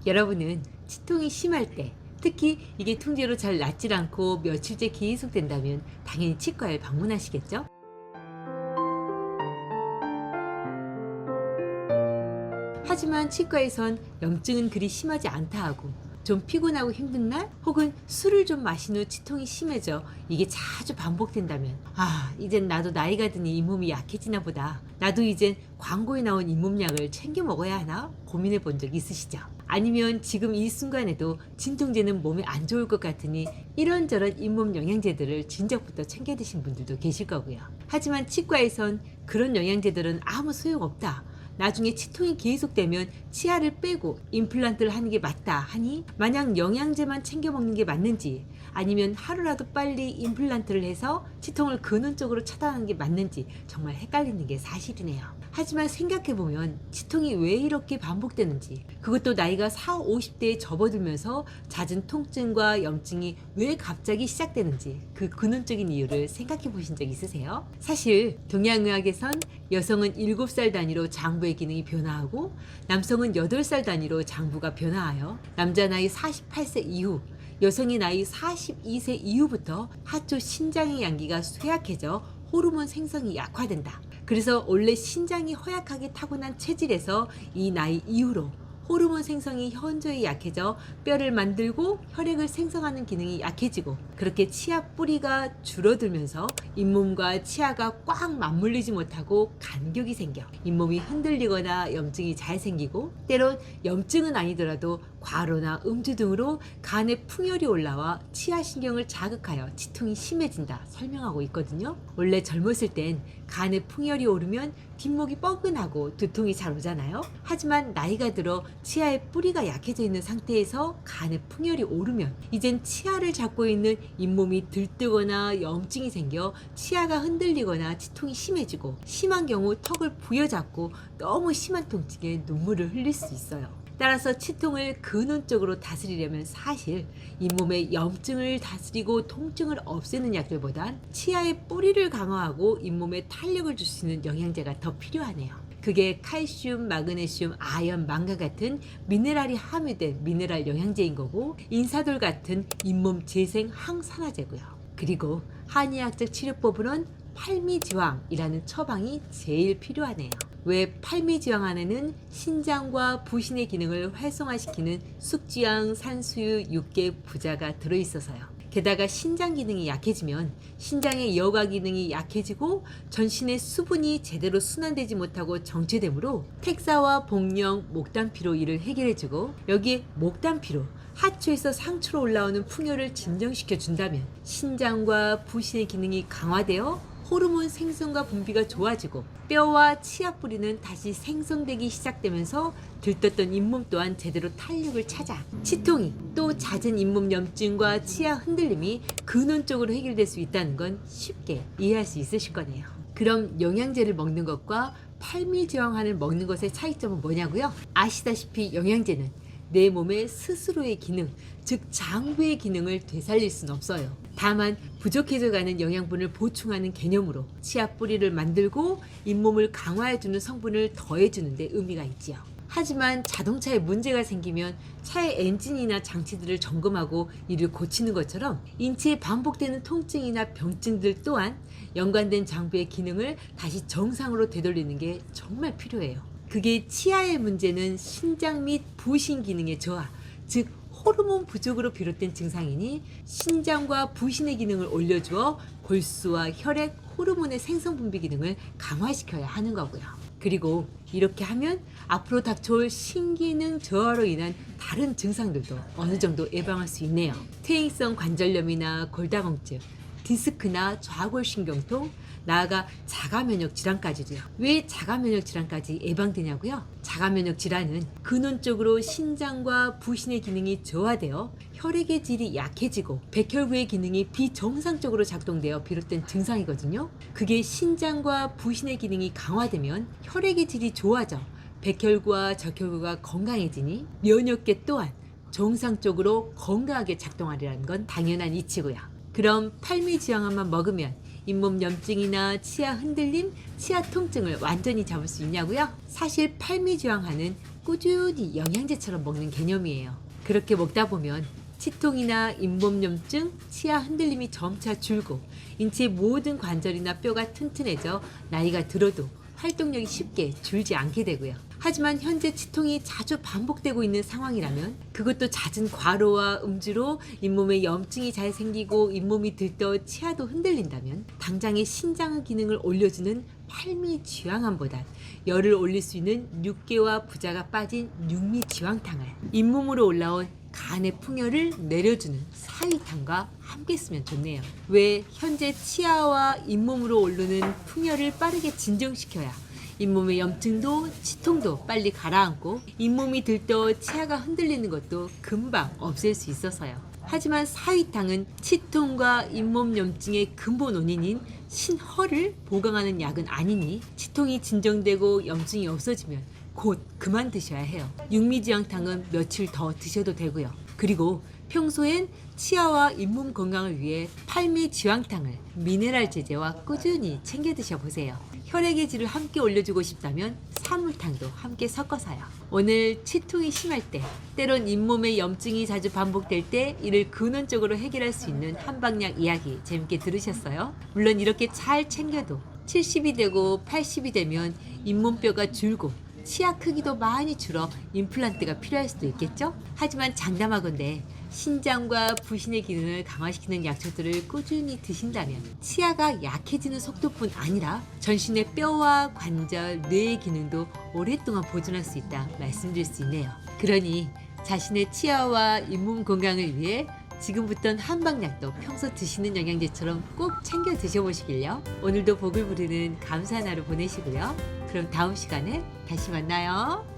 여러분은 치통이 심할 때, 특히 이게 통제로 잘 낫질 않고 며칠째 계속된다면 당연히 치과에 방문하시겠죠? 하지만 치과에선 염증은 그리 심하지 않다 하고 좀 피곤하고 힘든 날 혹은 술을 좀 마신 후 치통이 심해져 이게 자주 반복된다면 이젠 나도 나이가 드니 잇몸이 약해지나 보다. 나도 이젠 광고에 나온 잇몸약을 챙겨 먹어야 하나 고민해 본 적 있으시죠? 아니면 지금 이 순간에도 진통제는 몸에 안 좋을 것 같으니 이런저런 잇몸 영양제들을 진작부터 챙겨 드신 분들도 계실 거고요. 하지만 치과에선 그런 영양제들은 아무 소용없다. 나중에 치통이 계속되면 치아를 빼고 임플란트를 하는 게 맞다 하니 마냥 영양제만 챙겨 먹는 게 맞는지 아니면 하루라도 빨리 임플란트를 해서 치통을 근원적으로 차단하는 게 맞는지 정말 헷갈리는 게 사실이네요. 하지만 생각해보면 치통이 왜 이렇게 반복되는지, 그것도 나이가 40, 50대에 접어들면서 잦은 통증과 염증이 왜 갑자기 시작되는지 그 근원적인 이유를 생각해 보신 적 있으세요? 사실 동양의학에선 여성은 7살 단위로 장부의 기능이 변화하고 남성은 8살 단위로 장부가 변화하여 남자 나이 48세 이후, 여성의 나이 42세 이후부터 하초 신장의 양기가 쇠약해져 호르몬 생성이 약화된다. 그래서 원래 신장이 허약하게 타고난 체질에서 이 나이 이후로 호르몬 생성이 현저히 약해져 뼈를 만들고 혈액을 생성하는 기능이 약해지고, 그렇게 치아 뿌리가 줄어들면서 잇몸과 치아가 꽉 맞물리지 못하고 간격이 생겨 잇몸이 흔들리거나 염증이 잘 생기고, 때론 염증은 아니더라도 과로나 음주 등으로 간에 풍열이 올라와 치아신경을 자극하여 치통이 심해진다 설명하고 있거든요. 원래 젊었을 땐 간에 풍열이 오르면 뒷목이 뻐근하고 두통이 잘 오잖아요. 하지만 나이가 들어 치아의 뿌리가 약해져 있는 상태에서 간에 풍열이 오르면 이젠 치아를 잡고 있는 잇몸이 들뜨거나 염증이 생겨 치아가 흔들리거나 치통이 심해지고, 심한 경우 턱을 부여잡고 너무 심한 통증에 눈물을 흘릴 수 있어요. 따라서 치통을 근원적으로 다스리려면 사실 잇몸의 염증을 다스리고 통증을 없애는 약들보단 치아의 뿌리를 강화하고 잇몸에 탄력을 줄 수 있는 영양제가 더 필요하네요. 그게 칼슘, 마그네슘, 아연, 망간 같은 미네랄이 함유된 미네랄 영양제인 거고, 인사돌 같은 잇몸 재생 항산화제고요. 그리고 한의학적 치료법으로는 팔미지왕이라는 처방이 제일 필요하네요. 왜 팔미지왕 안에는 신장과 부신의 기능을 활성화시키는 숙지향, 산수유, 육계, 부자가 들어있어서요. 게다가 신장 기능이 약해지면 신장의 여과 기능이 약해지고 전신의 수분이 제대로 순환되지 못하고 정체되므로 택사와 복령, 목단피로 이를 해결해주고, 여기에 목단피로 하초에서 상추로 올라오는 풍요를 진정시켜 준다면 신장과 부신의 기능이 강화되어 호르몬 생성과 분비가 좋아지고 뼈와 치아 뿌리는 다시 생성되기 시작되면서 들떴던 잇몸 또한 제대로 탄력을 찾아 치통이, 또 잦은 잇몸 염증과 치아 흔들림이 근원적으로 해결될 수 있다는 건 쉽게 이해할 수 있으실 거네요. 그럼 영양제를 먹는 것과 팔미지왕환을 먹는 것의 차이점은 뭐냐고요? 아시다시피 영양제는 내 몸의 스스로의 기능, 즉 장부의 기능을 되살릴 수는 없어요. 다만 부족해져가는 영양분을 보충하는 개념으로 치아 뿌리를 만들고 잇몸을 강화해주는 성분을 더해주는 데 의미가 있지요. 하지만 자동차에 문제가 생기면 차의 엔진이나 장치들을 점검하고 이를 고치는 것처럼 인체에 반복되는 통증이나 병증들 또한 연관된 장부의 기능을 다시 정상으로 되돌리는 게 정말 필요해요. 그게 치아의 문제는 신장 및 부신 기능의 저하, 즉 호르몬 부족으로 비롯된 증상이니 신장과 부신의 기능을 올려주어 골수와 혈액, 호르몬의 생성 분비 기능을 강화시켜야 하는 거고요. 그리고 이렇게 하면 앞으로 닥쳐올 신기능 저하로 인한 다른 증상들도 어느 정도 예방할 수 있네요. 퇴행성 관절염이나 골다공증, 디스크나 좌골신경통, 나아가 자가면역 질환까지도요. 왜 자가면역 질환까지 예방되냐고요? 자가면역 질환은 근원적으로 신장과 부신의 기능이 저하되어 혈액의 질이 약해지고 백혈구의 기능이 비정상적으로 작동되어 비롯된 증상이거든요. 그게 신장과 부신의 기능이 강화되면 혈액의 질이 좋아져 백혈구와 적혈구가 건강해지니 면역계 또한 정상적으로 건강하게 작동하리라는 건 당연한 이치고요. 그럼 팔미지왕환만 먹으면 잇몸 염증이나 치아 흔들림, 치아 통증을 완전히 잡을 수 있냐고요? 사실 팔미지왕환은 꾸준히 영양제처럼 먹는 개념이에요. 그렇게 먹다 보면 치통이나 잇몸염증, 치아 흔들림이 점차 줄고 인체의 모든 관절이나 뼈가 튼튼해져 나이가 들어도 활동력이 쉽게 줄지 않게 되고요. 하지만 현재 치통이 자주 반복되고 있는 상황이라면, 그것도 잦은 과로와 음주로 잇몸에 염증이 잘 생기고 잇몸이 들떠 치아도 흔들린다면, 당장의 신장 기능을 올려주는 팔미지황암보다 열을 올릴 수 있는 육개와 부자가 빠진 육미지황탕을, 잇몸으로 올라온 간의 풍열을 내려주는 사위탕과 함께 쓰면 좋네요. 왜 현재 치아와 잇몸으로 오르는 풍열을 빠르게 진정시켜야 잇몸의 염증도 치통도 빨리 가라앉고 잇몸이 들떠 치아가 흔들리는 것도 금방 없앨 수 있어서요. 하지만 사위탕은 치통과 잇몸 염증의 근본 원인인 신허를 보강하는 약은 아니니, 치통이 진정되고 염증이 없어지면 곧 그만 드셔야 해요. 육미지황탕은 며칠 더 드셔도 되고요. 그리고 평소엔 치아와 잇몸 건강을 위해 팔미지황탕을 미네랄 제제와 꾸준히 챙겨 드셔보세요. 혈액의 질을 함께 올려주고 싶다면 사물탕도 함께 섞어서요. 오늘 치통이 심할 때, 때론 잇몸에 염증이 자주 반복될 때 이를 근원적으로 해결할 수 있는 한방약 이야기 재밌게 들으셨어요? 물론 이렇게 잘 챙겨도 70이 되고 80이 되면 잇몸뼈가 줄고 치아 크기도 많이 줄어 임플란트가 필요할 수도 있겠죠? 하지만 장담하건대 신장과 부신의 기능을 강화시키는 약초들을 꾸준히 드신다면 치아가 약해지는 속도뿐 아니라 전신의 뼈와 관절, 뇌의 기능도 오랫동안 보존할 수 있다 말씀드릴 수 있네요. 그러니 자신의 치아와 잇몸 건강을 위해 지금부터는 한방약도 평소 드시는 영양제처럼 꼭 챙겨 드셔보시길요. 오늘도 복을 부르는 감사한 하루 보내시고요. 그럼 다음 시간에 다시 만나요.